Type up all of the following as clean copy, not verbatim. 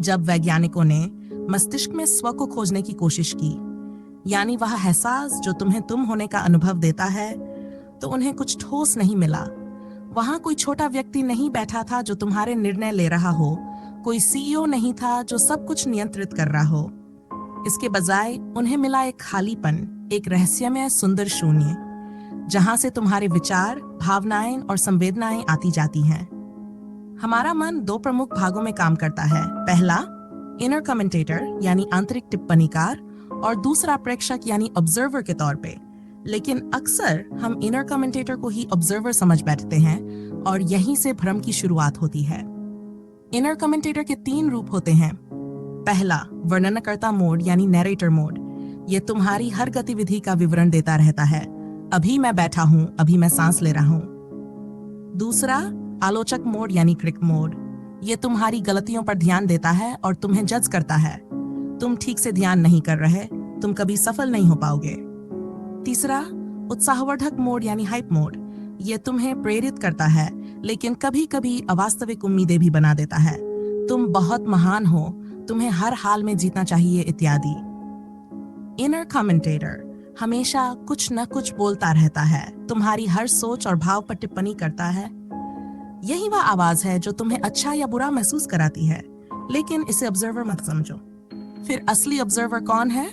जब वैज्ञानिकों ने मस्तिष्क में स्व को खोजने की कोशिश की, यानी वह एहसास जो तुम्हें तुम होने का अनुभव देता है, तो उन्हें कुछ ठोस नहीं मिला। वहां कोई छोटा व्यक्ति नहीं बैठा था जो तुम्हारे निर्णय ले रहा हो, कोई सीईओ नहीं था जो सब कुछ नियंत्रित कर रहा हो। इसके बजाय उन्हें मिला एक खालीपन, एक रहस्यमय सुंदर शून्य, जहां से तुम्हारे विचार, भावनाएं और संवेदनाएं आती जाती हैं। हमारा मन दो प्रमुख भागों में काम करता है। पहला, इनर कमेंटेटर यानी आंतरिक टिप्पणीकार, और दूसरा प्रेक्षक यानी ऑब्जर्वर के तौर पे। लेकिन अक्सर हम इनर कमेंटेटर को ही ऑब्जर्वर समझ बैठते हैं और यहीं से भ्रम की शुरुआत होती है। इनर कमेंटेटर के 3 रूप होते हैं। पहला, वर्णनकर्ता मोड यानी नैरेटर मोड। ये तुम्हारी हर गतिविधि का विवरण देता रहता है। अभी मैं बैठा हूं, अभी मैं सांस ले रहा हूं। दूसरा, आलोचक मोड यानी क्रिटिक मोड। ये तुम्हारी गलतियों पर ध्यान देता है और तुम्हें जज करता है। तुम ठीक से ध्यान नहीं कर रहे, तुम कभी सफल नहीं हो पाओगे। तीसरा, उत्साहवर्धक मोड यानी हाइप मोड। ये तुम्हें प्रेरित करता है, लेकिन कभी कभी अवास्तविक उम्मीदें भी बना देता है। तुम बहुत महान हो, तुम्हें हर हाल में जीतना चाहिए इत्यादि। इनर कमेंटेटर हमेशा कुछ न कुछ बोलता रहता है, तुम्हारी हर सोच और भाव पर टिप्पणी करता है। यही वह आवाज है जो तुम्हें अच्छा या बुरा महसूस कराती है, लेकिन इसे ऑब्जर्वर मत समझो। फिर असली ऑब्जर्वर कौन है?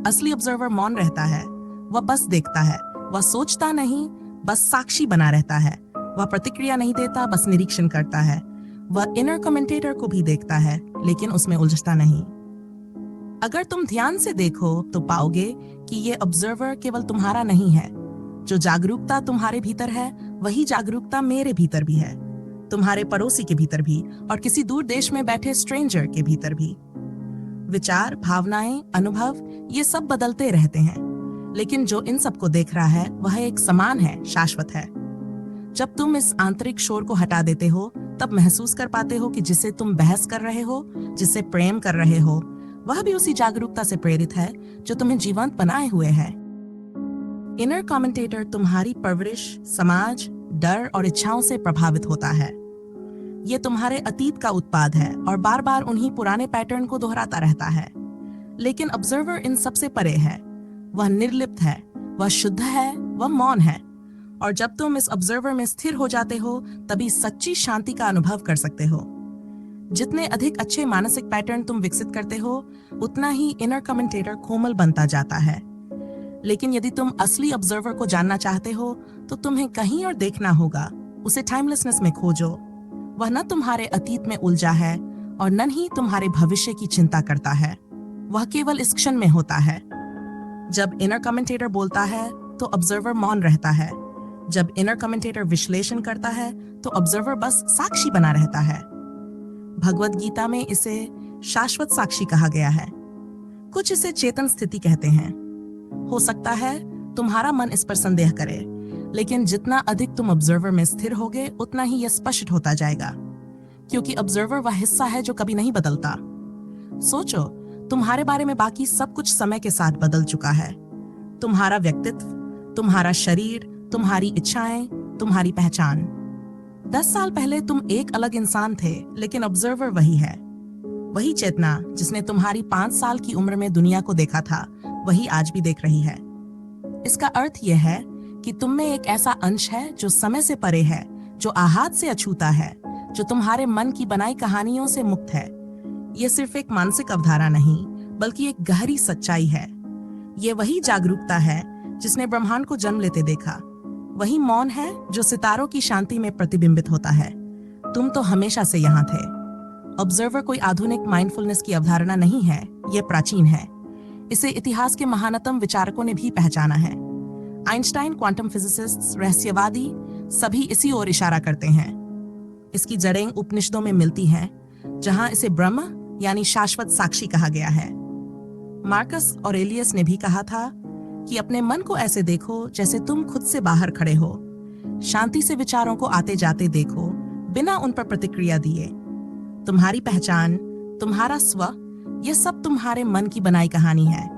असली ऑब्जर्वर मौन रहता है। वह बस देखता है, वह सोचता नहीं, बस साक्षी बना रहता है। वह प्रतिक्रिया नहीं देता, बस निरीक्षण करता है। वह इनर कमेंटेटर को भी देखता है, लेकिन उसमें उलझता नहीं। अगर तुम ध्यान से देखो तो पाओगे कि ये ऑब्जर्वर केवल तुम्हारा नहीं है। जो जागरूकता तुम्हारे भीतर है, वही जागरूकता मेरे भीतर भी है, तुम्हारे पड़ोसी के भीतर भी, और किसी दूर देश में बैठे स्ट्रेंजर के भीतर भी। विचार, भावनाएं, अनुभव, ये सब बदलते रहते हैं, लेकिन जो इन सबको देख रहा है वह एक समान है, शाश्वत है। जब तुम इस आंतरिक शोर को हटा देते हो, तब महसूस कर पाते हो कि जिसे तुम बहस कर रहे हो, जिसे प्रेम कर रहे हो, वह भी उसी जागरूकता से प्रेरित है जो तुम्हें जीवंत बनाए हुए है। इनर कमेंटेटर तुम्हारी परवरिश, समाज, डर और इच्छाओं से प्रभावित होता है। ये तुम्हारे अतीत का उत्पाद है और बार बार उन्हीं पुराने पैटर्न को दोहराता रहता है। लेकिन ऑब्जर्वर इन सबसे परे है। वह निर्लिप्त है, वह शुद्ध है, वह मौन है। और जब तुम इस ऑब्जर्वर में स्थिर हो जाते हो, तभी सच्ची शांति का अनुभव कर सकते हो। जितने अधिक अच्छे मानसिक पैटर्न तुम विकसित करते हो, उतना ही इनर कमेंटेटर कोमल बनता जाता है। लेकिन यदि तुम असली ऑब्जर्वर को जानना चाहते हो, तो तुम्हें कहीं और देखना होगा। उसे टाइमलेसनेस में खोजो। वह न तुम्हारे अतीत में उलझा है और न ही तुम्हारे भविष्य की चिंता करता है। वह केवल इस क्षण में होता है। जब इनर कमेंटेटर बोलता है तो ऑब्जर्वर मौन रहता है। जब इनर कमेंटेटर विश्लेषण करता है तो ऑब्जर्वर बस साक्षी बना रहता है। भगवद गीता में इसे शाश्वत साक्षी कहा गया है। कुछ इसे चेतन स्थिति कहते हैं। हो सकता है तुम्हारा मन इस पर संदेह करे, लेकिन जितना अधिक तुम ऑब्जर्वर में स्थिर होगे, उतना ही यह स्पष्ट होता जाएगा, क्योंकि ऑब्जर्वर वह हिस्सा है जो कभी नहीं बदलता। सोचो, तुम्हारे बारे में बाकी सब कुछ समय के साथ बदल चुका है। तुम्हारा व्यक्तित्व, तुम्हारा शरीर, तुम्हारी इच्छाएं, तुम्हारी पहचान। 10 साल पहले तुम एक अलग इंसान थे, लेकिन ऑब्जर्वर वही है। वही चेतना जिसने तुम्हारी 5 साल की उम्र में दुनिया को देखा था, वही आज भी देख रही है। इसका अर्थ यह है कि तुम में एक ऐसा अंश है जो समय से परे है, जो आहत से अछूता है, जो तुम्हारे मन की बनाई कहानियों से मुक्त है। यह सिर्फ एक मानसिक अवधारणा नहीं, बल्कि एक गहरी सच्चाई है। यह वही जागरूकता है जिसने ब्रह्मांड को जन्म लेते देखा। वही मौन है जो सितारों की शांति में प्रतिबिंबित होता है। तुम तो हमेशा से यहाँ थे। ऑब्जर्वर कोई आधुनिक माइंडफुलनेस की अवधारणा नहीं है, यह प्राचीन है। इसे इतिहास के महानतम विचारकों ने भी पहचाना है। आइंस्टाइन, क्वांटम फिजिसिस्ट, रहस्यवादी, सभी इसी ओर इशारा करते हैं। इसकी जड़ें उपनिषदों में मिलती हैं, जहां इसे ब्रह्म यानी शाश्वत साक्षी कहा गया है। मार्कस ऑरेलियस ने भी कहा था कि अपने मन को ऐसे देखो जैसे तुम खुद से बाहर खड़े हो। शांति से विचारों को आते जाते देखो, बिना उन पर प्रतिक्रिया दिए। तुम्हारी पहचान, तुम्हारा स्व, यह सब तुम्हारे मन की बनाई कहानी है,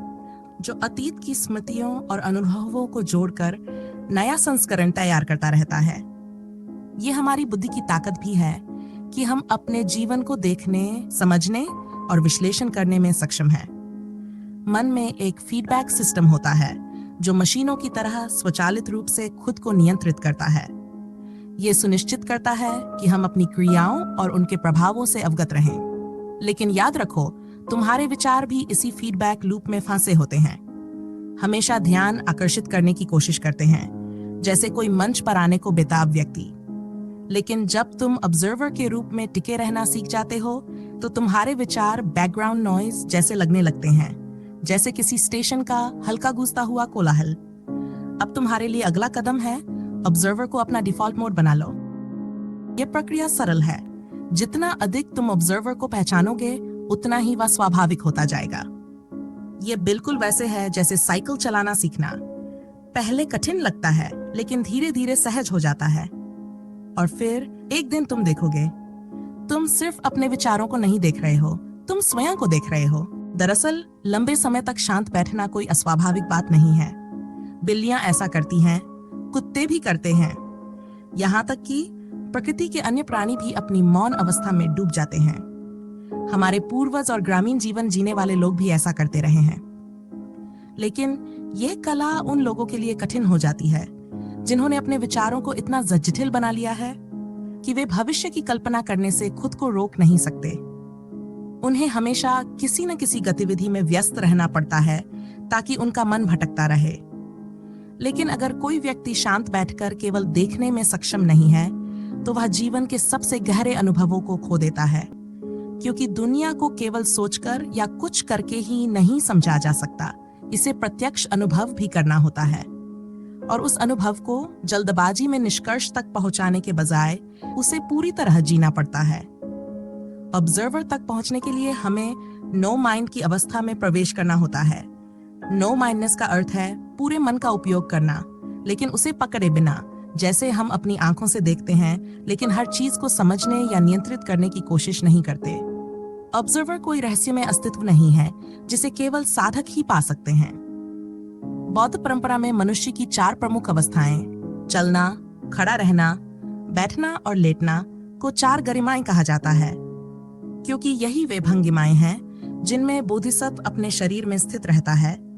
जो अतीत की स्मृतियों और अनुभवों को जोड़कर नया संस्करण तैयार करता रहता है। यह हमारी बुद्धि की ताकत भी है, कि हम अपने जीवन को देखने, समझने और विश्लेषण करने में सक्षम हैं। मन में एक फीडबैक सिस्टम होता है जो मशीनों की तरह स्वचालित रूप से खुद को नियंत्रित करता है। ये सुनिश्चित करता है कि हम अपनी क्रियाओं और उनके प्रभावों से अवगत रहें। लेकिन याद रखो, तुम्हारे विचार भी इसी फीडबैक लूप में फंसे होते हैं। हमेशा ध्यान आकर्षित करने की कोशिश करते हैं, जैसे कोई मंच पर आने को बेताब व्यक्ति। लेकिन जब तुम ऑब्जर्वर के रूप में टिके रहना सीख जाते हो, तो तुम्हारे विचार बैकग्राउंड नॉइज जैसे लगने लगते हैं, जैसे किसी स्टेशन का हल्का गूंजता हुआ कोलाहल। अब तुम्हारे लिए अगला कदम है ऑब्जर्वर को अपना डिफॉल्ट मोड बना लो। यह प्रक्रिया सरल है। जितना अधिक तुम ऑब्जर्वर को पहचानोगे, उतना ही वह स्वाभाविक होता जाएगा। यह बिल्कुल वैसे है जैसे साइकिल चलाना सीखना। पहले कठिन लगता है, लेकिन धीरे धीरे सहज हो जाता है। और फिर एक दिन तुम देखोगे, तुम सिर्फ अपने विचारों को नहीं देख रहे हो, तुम स्वयं को देख रहे हो। दरअसल लंबे समय तक शांत बैठना कोई अस्वाभाविक बात नहीं है। बिल्लियां ऐसा करती हैं, कुत्ते भी करते हैं, यहाँ तक कि प्रकृति के अन्य प्राणी भी अपनी मौन अवस्था में डूब जाते हैं। हमारे पूर्वज और ग्रामीण जीवन जीने वाले लोग भी ऐसा करते रहे हैं। लेकिन यह कला उन लोगों के लिए कठिन हो जाती है जिन्होंने अपने विचारों को इतना जटिल बना लिया है कि वे भविष्य की कल्पना करने से खुद को रोक नहीं सकते। उन्हें हमेशा किसी न किसी गतिविधि में व्यस्त रहना पड़ता है ताकि उनका मन भटकता रहे। लेकिन अगर कोई व्यक्ति शांत बैठकर केवल देखने में सक्षम नहीं है, तो वह जीवन के सबसे गहरे अनुभवों को खो देता है, क्योंकि दुनिया को केवल सोचकर या कुछ करके ही नहीं समझा जा सकता। इसे प्रत्यक्ष अनुभव भी करना होता है, और उस अनुभव को जल्दबाजी में निष्कर्ष तक पहुंचाने के बजाय उसे पूरी तरह जीना पड़ता है। ऑब्जर्वर तक पहुंचने के लिए हमें नो माइंड की अवस्था में प्रवेश करना होता है। नो माइंडनेस का अर्थ है पूरे मन का उपयोग करना, लेकिन उसे पकड़े बिना, जैसे हम अपनी आंखों से देखते हैं लेकिन हर चीज को समझने या नियंत्रित करने की कोशिश नहीं करते। ऑब्जर्वर कोई रहस्यमय अस्तित्व नहीं है जिसे केवल साधक ही पा सकते हैं। बौद्ध परंपरा में मनुष्य की 4 प्रमुख अवस्थाएं, चलना, खड़ा रहना, बैठना और लेटना, को 4 गरिमाएं कहा जाता है, क्योंकि यही वे भंगिमाएं हैं जिनमें बोधिसत्व अपने शरीर में स्थित रहता है।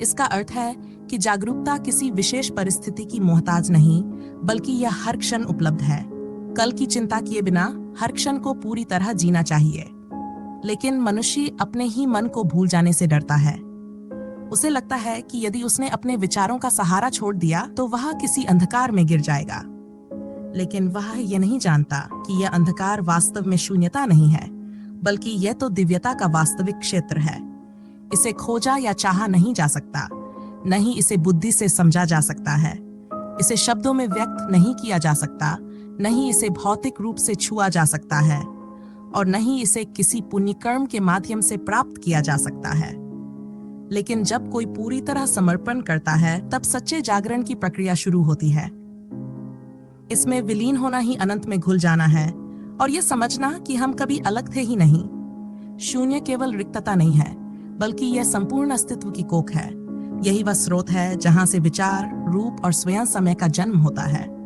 इसका अर्थ है कि जागरूकता किसी विशेष परिस्थिति की मोहताज नहीं, बल्कि यह हर क्षण उपलब्ध है। कल की चिंता किए बिना हर क्षण को पूरी तरह जीना चाहिए। लेकिन मनुष्य अपने ही मन को भूल जाने से डरता है। उसे लगता है कि यदि उसने अपने विचारों का सहारा छोड़ दिया तो वह किसी अंधकार में गिर जाएगा। लेकिन वह यह नहीं जानता कि यह अंधकार वास्तव में शून्यता नहीं है, बल्कि यह तो दिव्यता का वास्तविक क्षेत्र है। इसे खोजा या चाहा नहीं जा सकता, न ही इसे बुद्धि से समझा जा सकता है। इसे शब्दों में व्यक्त नहीं किया जा सकता, न ही इसे भौतिक रूप से छुआ जा सकता है, और न ही इसे किसी पुण्यकर्म के माध्यम से प्राप्त किया जा सकता है। लेकिन जब कोई पूरी तरह समर्पण करता है, तब सच्चे जागरण की प्रक्रिया शुरू होती है। इसमें विलीन होना ही अनंत में घुल जाना है, और यह समझना कि हम कभी अलग थे ही नहीं। शून्य केवल रिक्तता नहीं है, बल्कि यह संपूर्ण अस्तित्व की कोख है। यही वह स्रोत है जहां से विचार, रूप और स्वयं समय का जन्म होता है।